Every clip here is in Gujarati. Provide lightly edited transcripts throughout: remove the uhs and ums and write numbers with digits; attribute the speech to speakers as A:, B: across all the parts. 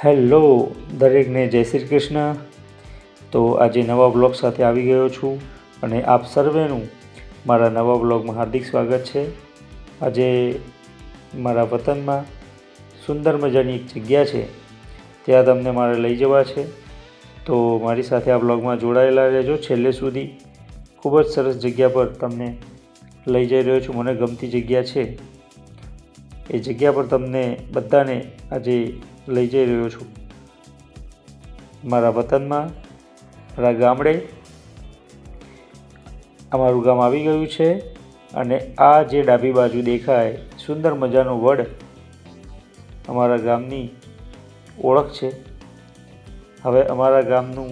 A: હેલો દરેકને જય શ્રી કૃષ્ણ. તો આજે નવા બ્લોગ સાથે આવી ગયો છું અને આપ સર્વેનું મારા નવા બ્લોગમાં હાર્દિક સ્વાગત છે. આજે મારા વતનમાં સુંદર મજાની એક જગ્યા છે, ત્યાં તમને મારે લઈ જવા છે. તો મારી સાથે આ બ્લોગમાં જોડાયેલા રહેજો છેલ્લે સુધી. ખૂબ જ સરસ જગ્યા પર તમને લઈ જઈ રહ્યો છું. મને ગમતી જગ્યા છે, એ જગ્યા પર તમને બધાને આજે લઈ જઈ રહ્યો છું. મારા વતનમાં, મારા ગામડે અમારું ગામ આવી ગયું છે અને આ જે ડાબી બાજુ દેખાય સુંદર મજાનો વડ અમારા ગામની ઓળખ છે. હવે અમારા ગામનું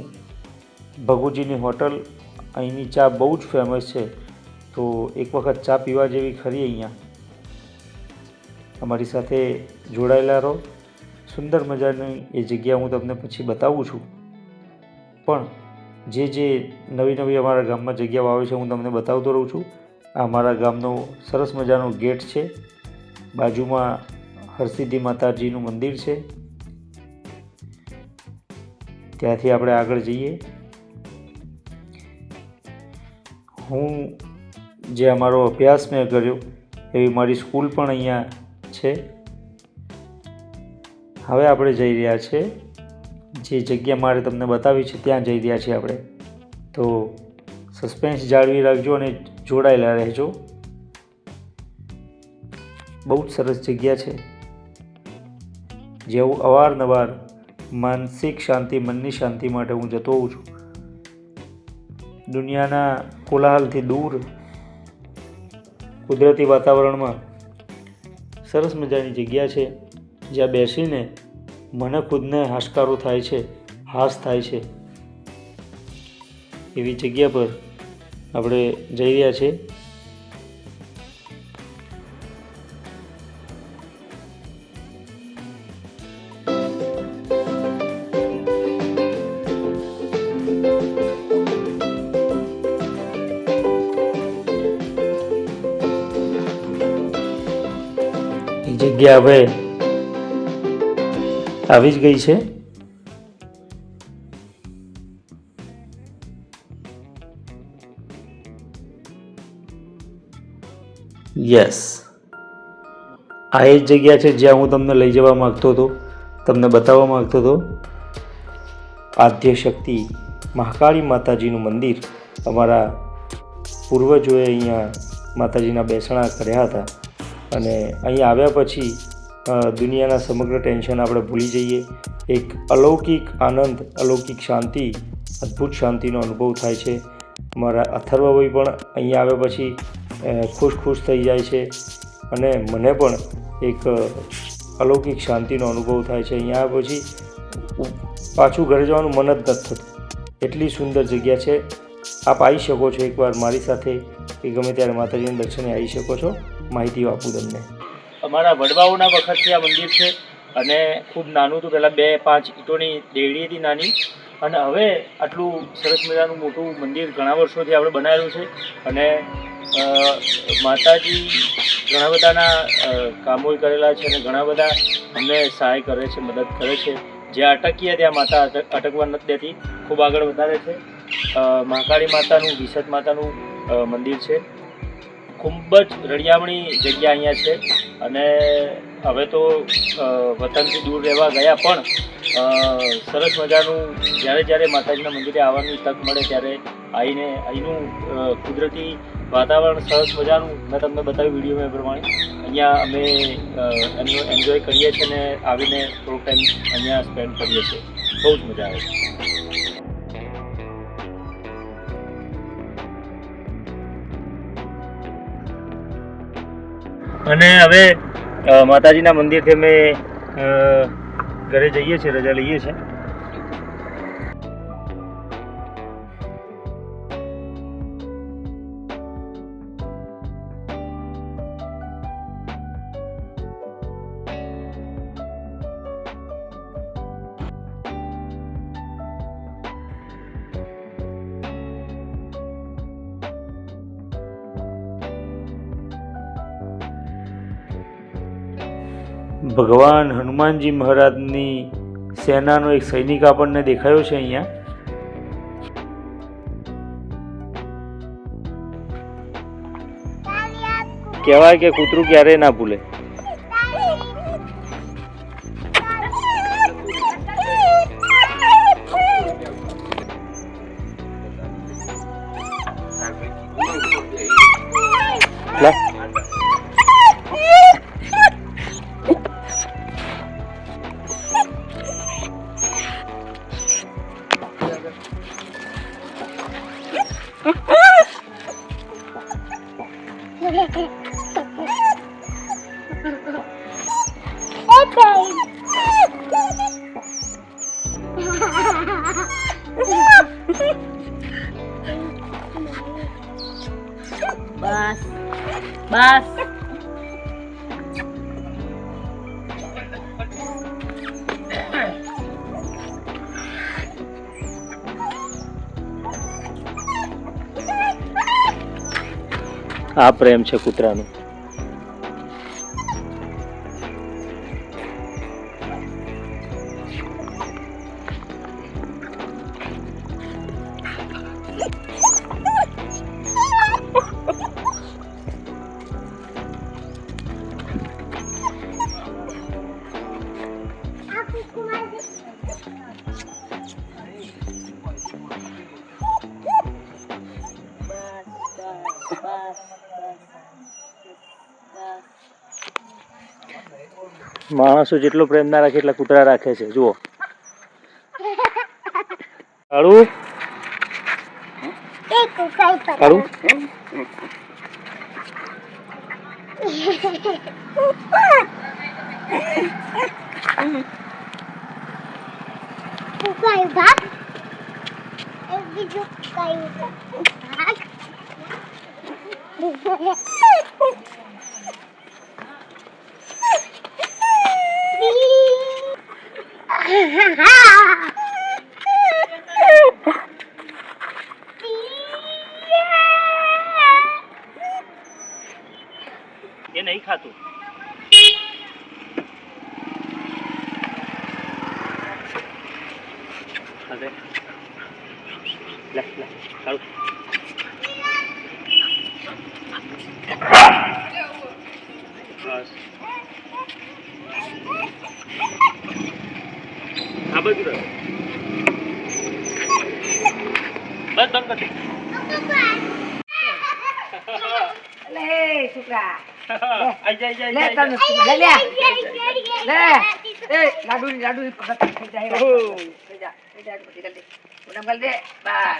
A: ભગુજીની હોટલ, અહીંની ચા બહુ જ ફેમસ છે. તો એક વખત ચા પીવા જેવી ખરી. અહીંયા અમારી સાથે જોડાયેલા રહો. સુંદર મજાની એ જગ્યા હું તમને પછી બતાવું છું. પણ જે નવી નવી અમારા ગામમાં જગ્યાઓ આવે છે હું તમને બતાવતો રહું છું. આ અમારા ગામનો સરસ મજાનો ગેટ છે. બાજુમાં હરસિદ્ધિ માતાજીનું મંદિર છે. ત્યાંથી આપણે આગળ જઈએ. હું જે અમારો અભ્યાસ મેં કર્યો એવી મારી સ્કૂલ પણ અહીંયા છે. હવે આપણે જઈ રહ્યા છે જે જગ્યા મારે તમને બતાવી છે ત્યાં જઈ રહ્યા છીએ આપણે. તો સસ્પેન્સ જાળવી રાખજો અને જોડાયેલા રહેજો. બહુ જ સરસ જગ્યા છે, જેવું અવારનવાર માનસિક શાંતિ, મનની શાંતિ માટે હું જતો હોઉં છું. દુનિયાના કોલાહલથી દૂર કુદરતી વાતાવરણમાં સરસ મજાની જગ્યા છે, જ્યાં બેસીને મને ખુદને હાશકારો થાય છે, હાશ થાય છે. એવી જગ્યા પર આપણે જઈ રહ્યા છીએ. એ જગ્યા હવે આવી જ ગઈ છે. યસ, આ એ જ જગ્યા છે જ્યાં હું તમને લઈ જવા માગતો હતો, તમને બતાવવા માગતો હતો. આદ્ય શક્તિ મહાકાળી માતાજીનું મંદિર. અમારા પૂર્વજોએ અહીંયા માતાજીના બેસણા કર્યા હતા અને અહીં આવ્યા પછી દુનિયાના સમગ્ર ટેન્શન આપણે ભૂલી જઈએ. એક અલૌકિક આનંદ, અલૌકિક શાંતિ, અદ્ભુત શાંતિનો અનુભવ થાય છે. મારા અથર્વભાઈ પણ અહીંયા આવ્યા પછી ખુશ થઈ જાય છે અને મને પણ એક અલૌકિક શાંતિનો અનુભવ થાય છે. અહીંયા આવ્યા પછી પાછું ઘરે જવાનું મન જ નથી થતું. એટલી સુંદર જગ્યા છે. આપ આવી શકો છો એકવાર મારી સાથે, કે ગમે ત્યારે માતાજીના દર્શને આવી શકો છો. માહિતી આપું તમને. અમારા વડવાઓના વખતથી આ મંદિર છે અને ખૂબ નાનું હતું. પહેલાં 2-5 ઈંટોની દેવડી હતી નાની, અને હવે આટલું સરસ મજાનું મોટું મંદિર ઘણા વર્ષોથી આપણે બનાવેલું છે. અને માતાજી ઘણા બધાના કામો કરેલા છે અને ઘણા બધા અમને સહાય કરે છે, મદદ કરે છે. જ્યાં અટકીએ ત્યાં માતા અટકવા નથી દેતી, ખૂબ આગળ વધારે છે. મહાકાળી માતાનું, વિશદ માતાનું મંદિર છે. ખૂબ જ રળિયામણી જગ્યા અહીંયા છે. અને હવે તો વતનથી દૂર રહેવા ગયા પણ સરસ મજાનું જ્યારે માતાજીના મંદિરે આવવાની તક મળે ત્યારે આવીને અહીંનું કુદરતી વાતાવરણ સરસ મજાનું મેં તમને બતાવ્યું વિડીયોમાં એ પ્રમાણે. અહીંયા અમે એમનો એન્જોય કરીએ છીએ અને આવીને થોડોક ટાઈમ અહીંયા સ્પેન્ડ કરીએ છીએ. બહુ જ મજા આવે છે. અને હવે માતાજીના મંદિરથી અમે ઘરે જઈએ છીએ, રજા લઈએ છીએ. ભગવાન હનુમાનજી મહારાજની સેનાનો એક સૈનિક આપણને દેખાયો છે અહીંયા. કહેવાય કે કૂતરું ક્યારેય ના ભૂલે.
B: બસ બસ.
A: આ પ્રેમ છે કૂતરાનો. માણસો જેટલો પ્રેમ ના રાખે એટલા કૂતરા રાખે છે. જુઓ કાળુ કાળુ એ નહીં ખાતું. લે લે કાળુ. બસ આ બધું બસ બંધ કરી.
B: લે છોકરા
A: આઈ
B: લે તને લે લે એ લાડુ પકડ થઈ જાય થઈ જા જલ્દી ઉડમ ગલ દે બાર